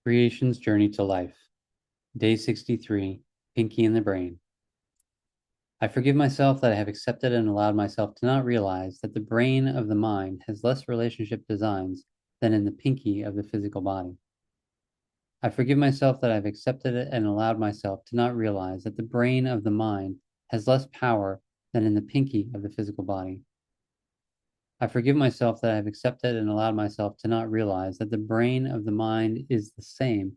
Creation's Journey to Life. Day 63, Pinky in the Brain. I forgive myself that I have accepted and allowed myself to not realize that the brain of the mind has less relationship designs than in the pinky of the physical body. I forgive myself that I have accepted it and allowed myself to not realize that the brain of the mind has less power than in the pinky of the physical body. I forgive myself that I have accepted and allowed myself to not realize that the brain of the mind is the same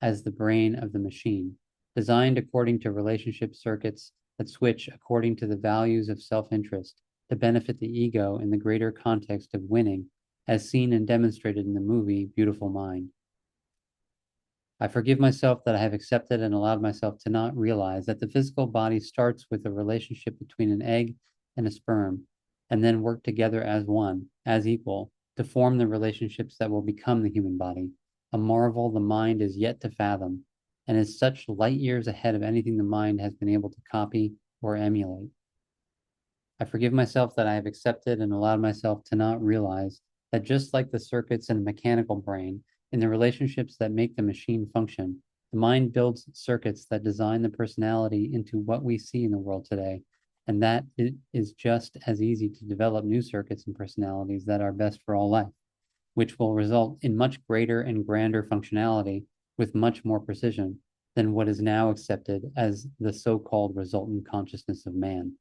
as the brain of the machine, designed according to relationship circuits that switch according to the values of self-interest to benefit the ego in the greater context of winning, as seen and demonstrated in the movie Beautiful Mind. I forgive myself that I have accepted and allowed myself to not realize that the physical body starts with a relationship between an egg and a sperm, and then work together as one, as equal, to form the relationships that will become the human body, a marvel the mind is yet to fathom, and is such light years ahead of anything the mind has been able to copy or emulate. I forgive myself that I have accepted and allowed myself to not realize that just like the circuits in a mechanical brain, in the relationships that make the machine function, the mind builds circuits that design the personality into what we see in the world today, and that it is just as easy to develop new circuits and personalities that are best for all life, which will result in much greater and grander functionality with much more precision than what is now accepted as the so-called resultant consciousness of man.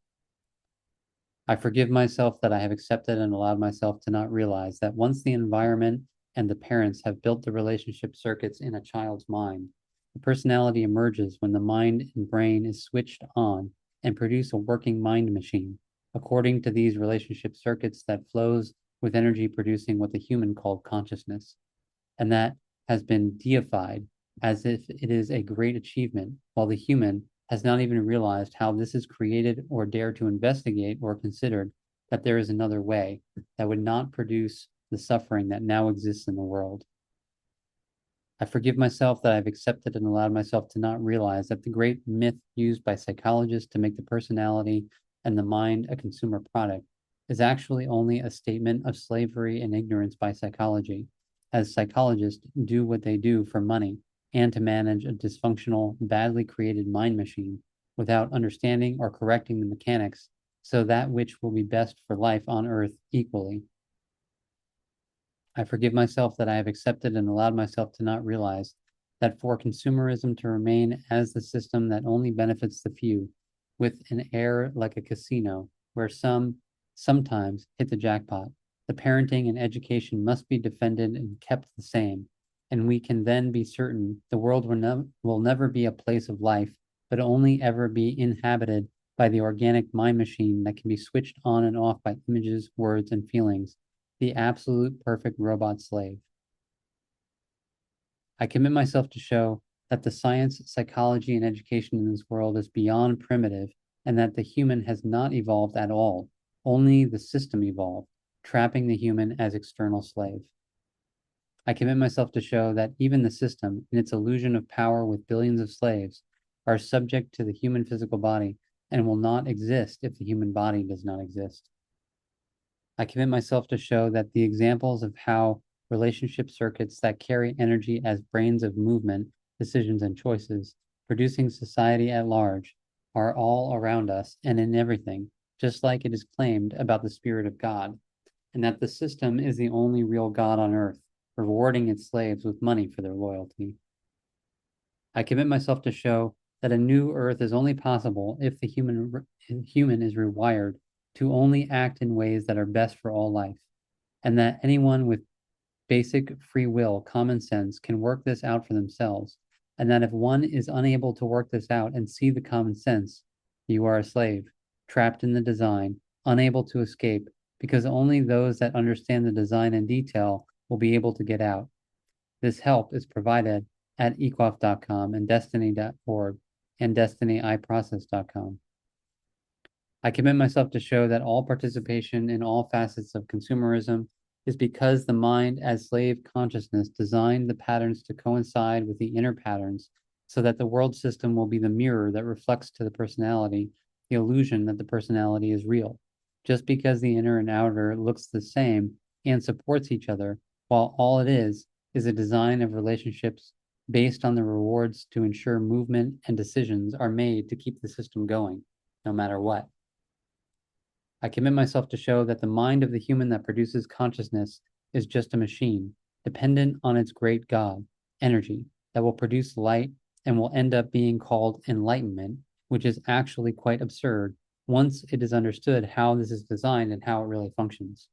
I forgive myself that I have accepted and allowed myself to not realize that once the environment and the parents have built the relationship circuits in a child's mind, the personality emerges when the mind and brain is switched on and produce a working mind machine, according to these relationship circuits that flows with energy producing what the human called consciousness, and that has been deified as if it is a great achievement, while the human has not even realized how this is created or dared to investigate or considered that there is another way that would not produce the suffering that now exists in the world. I forgive myself that I've accepted and allowed myself to not realize that the great myth used by psychologists to make the personality and the mind a consumer product is actually only a statement of slavery and ignorance by psychology, as psychologists do what they do for money and to manage a dysfunctional, badly created mind machine without understanding or correcting the mechanics so that which will be best for life on earth equally. I forgive myself that I have accepted and allowed myself to not realize that for consumerism to remain as the system that only benefits the few, with an air like a casino, where some sometimes hit the jackpot, the parenting and education must be defended and kept the same, and we can then be certain the world will never be a place of life, but only ever be inhabited by the organic mind machine that can be switched on and off by images, words, and feelings, the absolute perfect robot slave. I commit myself to show that the science, psychology, and education in this world is beyond primitive and that the human has not evolved at all. Only the system evolved, trapping the human as external slave. I commit myself to show that even the system, in its illusion of power with billions of slaves, are subject to the human physical body and will not exist if the human body does not exist. I commit myself to show that the examples of how relationship circuits that carry energy as brains of movement, decisions, and choices, producing society at large, are all around us and in everything, just like it is claimed about the Spirit of God, and that the system is the only real God on earth, rewarding its slaves with money for their loyalty. I commit myself to show that a new earth is only possible if the human is rewired to only act in ways that are best for all life, and that anyone with basic free will, common sense, can work this out for themselves, and that if one is unable to work this out and see the common sense, you are a slave, trapped in the design, unable to escape, because only those that understand the design in detail will be able to get out. This help is provided at equaf.com and destiny.org and destinyiprocess.com. I commit myself to show that all participation in all facets of consumerism is because the mind as slave consciousness designed the patterns to coincide with the inner patterns so that the world system will be the mirror that reflects to the personality the illusion that the personality is real. Just because the inner and outer looks the same and supports each other, while all it is a design of relationships based on the rewards to ensure movement and decisions are made to keep the system going, no matter what. I commit myself to show that the mind of the human that produces consciousness is just a machine, dependent on its great God, energy, that will produce light and will end up being called enlightenment, which is actually quite absurd once it is understood how this is designed and how it really functions.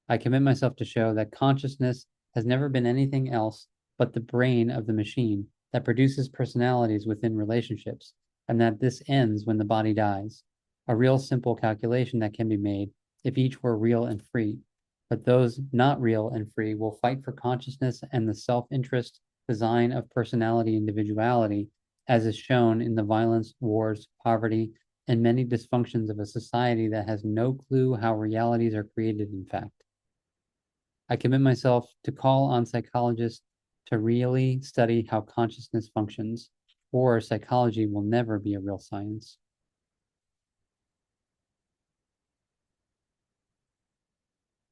I commit myself to show that consciousness has never been anything else but the brain of the machine that produces personalities within relationships, and that this ends when the body dies. A real simple calculation that can be made if each were real and free. But those not real and free will fight for consciousness and the self-interest design of personality individuality, as is shown in the violence, wars, poverty, and many dysfunctions of a society that has no clue how realities are created, in fact. I commit myself to call on psychologists to really study how consciousness functions, or psychology will never be a real science.